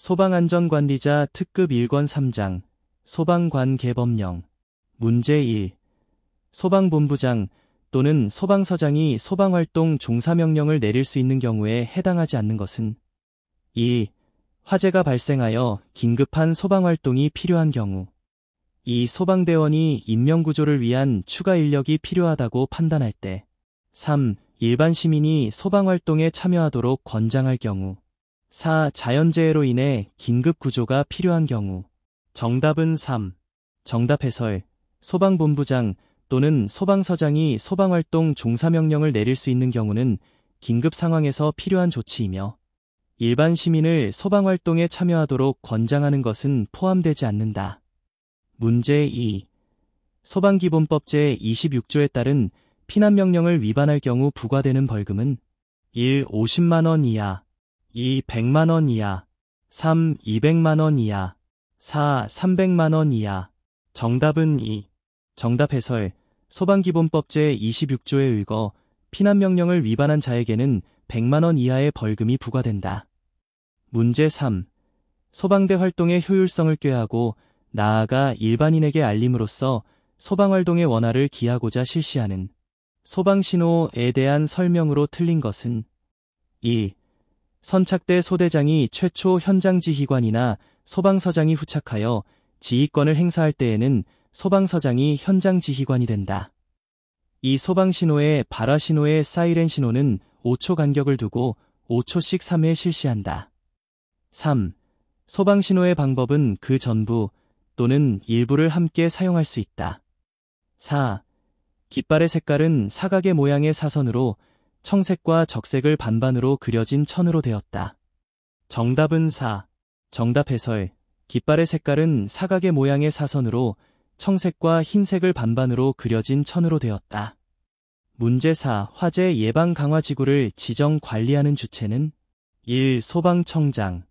소방안전관리자 특급 1권 3장 소방관계법령 문제 1. 소방본부장 또는 소방서장이 소방활동 종사명령을 내릴 수 있는 경우에 해당하지 않는 것은 1. 화재가 발생하여 긴급한 소방활동이 필요한 경우 2. 소방대원이 인명구조를 위한 추가 인력이 필요하다고 판단할 때 3. 일반 시민이 소방활동에 참여하도록 권장할 경우 4. 자연재해로 인해 긴급구조가 필요한 경우 정답은 3. 정답 해설 소방본부장 또는 소방서장이 소방활동 종사명령을 내릴 수 있는 경우는 긴급 상황에서 필요한 조치이며 일반 시민을 소방활동에 참여하도록 권장하는 것은 포함되지 않는다. 문제 2. 소방기본법 제26조에 따른 피난명령을 위반할 경우 부과되는 벌금은 1. 50만원 이하 2. 100만원 이하 3. 200만원 이하 4. 300만원 이하 정답은 2. 정답 해설 소방기본법 제26조에 의거 피난명령을 위반한 자에게는 100만원 이하의 벌금이 부과된다. 문제 3. 소방대 활동의 효율성을 꾀하고 나아가 일반인에게 알림으로써 소방활동의 원활을 기하고자 실시하는 소방신호에 대한 설명으로 틀린 것은 1. 선착대 소대장이 최초 현장지휘관이나 소방서장이 후착하여 지휘권을 행사할 때에는 소방서장이 현장지휘관이 된다. 2. 소방신호의 발화신호의 사이렌 신호는 5초 간격을 두고 5초씩 3회 실시한다. 3. 소방신호의 방법은 그 전부 또는 일부를 함께 사용할 수 있다. 4. 깃발의 색깔은 사각의 모양의 사선으로 청색과 적색을 반반으로 그려진 천으로 되었다. 정답은 4. 정답 해설 깃발의 색깔은 사각의 모양의 사선으로 청색과 흰색을 반반으로 그려진 천으로 되었다. 문제 4. 화재 예방 강화 지구를 지정 관리하는 주체는 1. 소방청장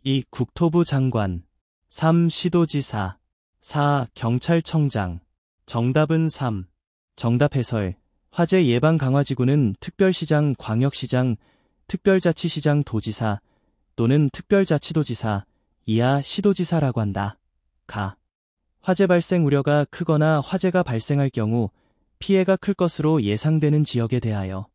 2. 국토부 장관 3. 시도지사 4. 경찰청장 정답은 3. 정답 해설 화재 예방 강화 지구는 특별시장, 광역시장, 특별자치시장 도지사 또는 특별자치도지사 이하 시도지사라고 한다. 가. 화재 발생 우려가 크거나 화재가 발생할 경우 피해가 클 것으로 예상되는 지역에 대하여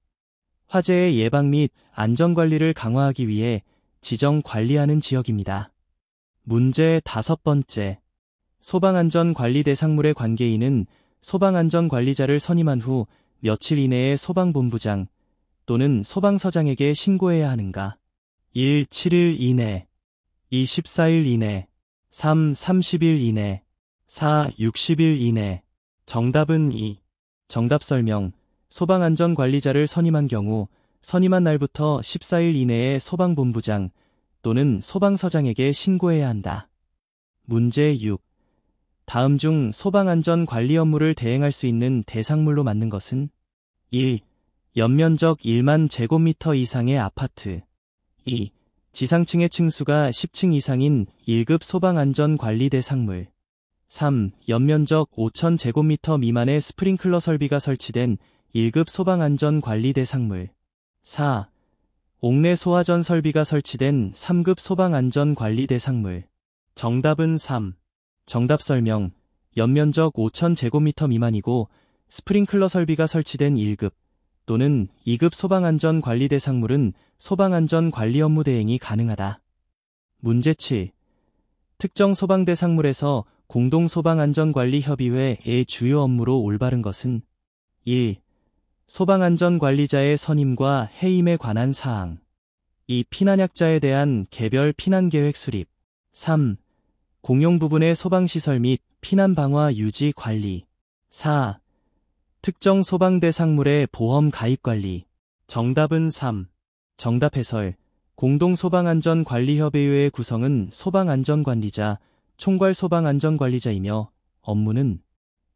화재의 예방 및 안전관리를 강화하기 위해 지정 관리하는 지역입니다. 문제 5번째. 소방안전관리 대상물의 관계인은 소방안전관리자를 선임한 후 며칠 이내에 소방본부장 또는 소방서장에게 신고해야 하는가? 1. 7일 이내 2. 14일 이내 3. 30일 이내 4. 60일 이내 정답은 2. 정답 설명 소방안전관리자를 선임한 경우 선임한 날부터 14일 이내에 소방본부장 또는 소방서장에게 신고해야 한다. 문제 6. 다음 중 소방안전관리 업무를 대행할 수 있는 대상물로 맞는 것은 1. 연면적 1만 제곱미터 이상의 아파트 2. 지상층의 층수가 10층 이상인 1급 소방안전관리 대상물 3. 연면적 5천 제곱미터 미만의 스프링클러 설비가 설치된 1급 소방안전관리 대상물 4. 옥내 소화전 설비가 설치된 3급 소방안전관리 대상물 정답은 3. 정답 설명 연면적 5천 제곱미터 미만이고 스프링클러 설비가 설치된 1급 또는 2급 소방안전관리 대상물은 소방안전관리 업무 대행이 가능하다. 문제 7. 특정 소방대상물에서 공동소방안전관리협의회의 주요 업무로 올바른 것은 1. 소방안전관리자의 선임과 해임에 관한 사항 2. 피난약자에 대한 개별 피난계획 수립 3. 공용 부분의 소방시설 및 피난방화 유지 관리 4. 특정 소방대상물의 보험 가입 관리 정답은 3. 정답 해설 공동소방안전관리협의회의 구성은 소방안전관리자, 총괄 소방안전관리자이며 업무는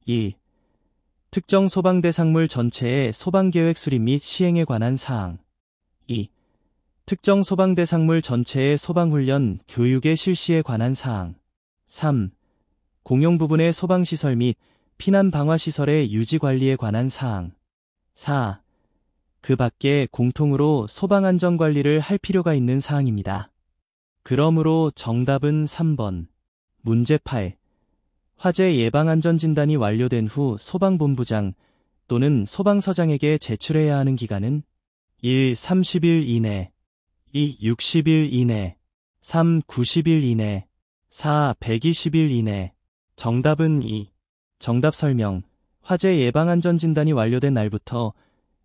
1. 특정 소방대상물 전체의 소방계획 수립 및 시행에 관한 사항 2. 특정 소방대상물 전체의 소방훈련, 교육의 실시에 관한 사항 3. 공용 부분의 소방시설 및 피난방화시설의 유지관리에 관한 사항 4. 그 밖에 공통으로 소방안전관리를 할 필요가 있는 사항입니다. 그러므로 정답은 3번. 문제 8. 화재 예방안전진단이 완료된 후 소방본부장 또는 소방서장에게 제출해야 하는 기간은 1. 30일 이내, 2. 60일 이내, 3. 90일 이내, 4. 120일 이내. 정답은 2. 정답 설명. 화재 예방안전진단이 완료된 날부터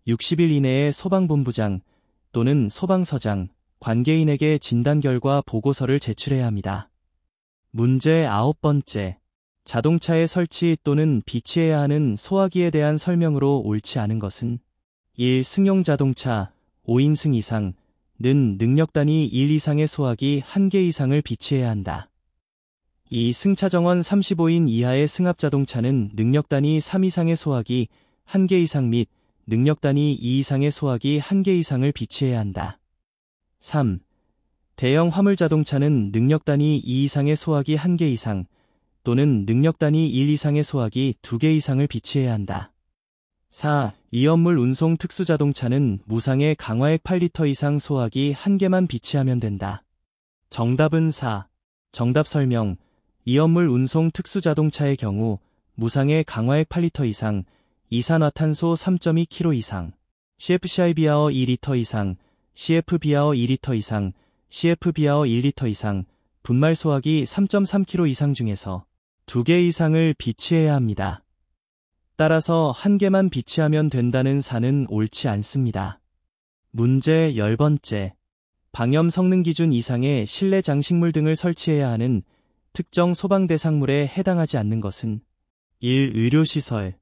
60일 이내에 소방본부장 또는 소방서장, 관계인에게 진단 결과 보고서를 제출해야 합니다. 문제 9번째. 자동차에 설치 또는 비치해야 하는 소화기에 대한 설명으로 옳지 않은 것은 1. 승용자동차 5인승 이상 는 능력단위 1 이상의 소화기 1개 이상을 비치해야 한다. 2. 승차정원 35인 이하의 승합자동차는 능력단위 3 이상의 소화기 1개 이상 및 능력단위 2 이상의 소화기 1개 이상을 비치해야 한다. 3. 대형 화물자동차는 능력단위 2 이상의 소화기 1개 이상 또는 능력단위 1 이상의 소화기 2개 이상을 비치해야 한다. 4. 위험물 운송 특수자동차는 무상의 강화액 8리터 이상 소화기 1개만 비치하면 된다. 정답은 4. 정답 설명. 위험물 운송 특수자동차의 경우 무상의 강화액 8리터 이상, 이산화탄소 3.2kg 이상, CFCI-비아어 2리터 이상, CF-비아어 2리터 이상, CF-비아어 1리터 이상, 분말 소화기 3.3kg 이상 중에서 2개 이상을 비치해야 합니다. 따라서 1개만 비치하면 된다는 사는 옳지 않습니다. 문제 10번째. 방염 성능 기준 이상의 실내 장식물 등을 설치해야 하는 특정 소방 대상물에 해당하지 않는 것은 1. 의료시설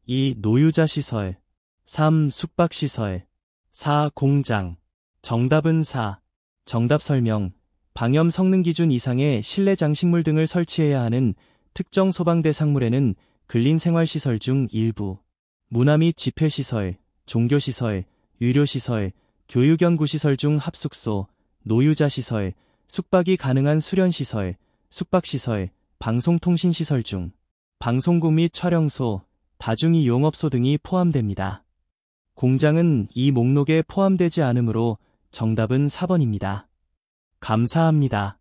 2. 노유자시설 3. 숙박시설 4. 공장. 정답은 4. 정답 설명. 방염 성능 기준 이상의 실내 장식물 등을 설치해야 하는 특정 소방 대상물에는 근린생활시설 중 일부, 문화 및 집회시설, 종교시설, 유료시설, 교육연구시설 중 합숙소, 노유자시설, 숙박이 가능한 수련시설, 숙박시설, 방송통신시설 중 방송국 및 촬영소, 다중이용업소 등이 포함됩니다. 공장은 이 목록에 포함되지 않으므로 정답은 4번입니다. 감사합니다.